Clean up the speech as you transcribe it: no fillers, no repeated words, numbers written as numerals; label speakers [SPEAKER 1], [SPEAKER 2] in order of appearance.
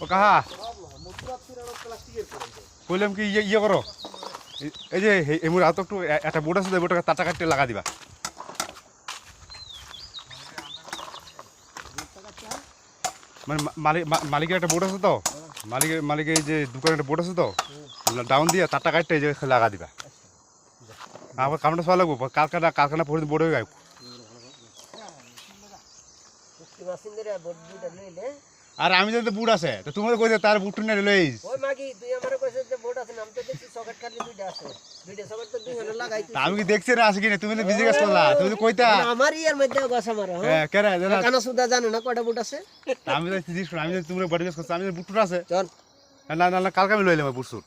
[SPEAKER 1] ও কাহা কইলাম কি ইয়ে করো এই যে এমন এত একটু একটা বোট আছে বোটটা তাটা কাটতে লাগা দিবা মানে মালিকের একটা বোট আছে তো মালিকের এই যে দোকানের একটা বোট আছে তো ডাউন দিয়ে তাটা কাটতে এই যে লাগা দিবা আমার কামটা সবাই লাগবো কারখানা পর্যন্ত বোট হয়ে গায় আর আমি যদি বুট আছে তো তুমি কইতে তার বুট না লইস
[SPEAKER 2] ওই মাগি তুই আমারে কইছিস যে বোট আছে নাম তো দেখছি সকেট কাটলে দুইটা আছে দুইটা সকেট তো দুই হলো লাগাইছি
[SPEAKER 1] আমি কি দেখছি না আছে কিনা তুমি তো বিজি গেছ করলা তুমি তো কইতা
[SPEAKER 2] আমার ইয়ার মধ্যে গছ আমার
[SPEAKER 1] হ্যাঁ কেরা জানা
[SPEAKER 2] কানা সুদা জানো না কয়টা বুট আছে
[SPEAKER 1] আমি তো জিজ্ঞেস করি আমি যদি তুমি বডি গেছ করছ আমি বুট আছে
[SPEAKER 2] চল
[SPEAKER 1] না কালকে আমি লইলাম বুট সুট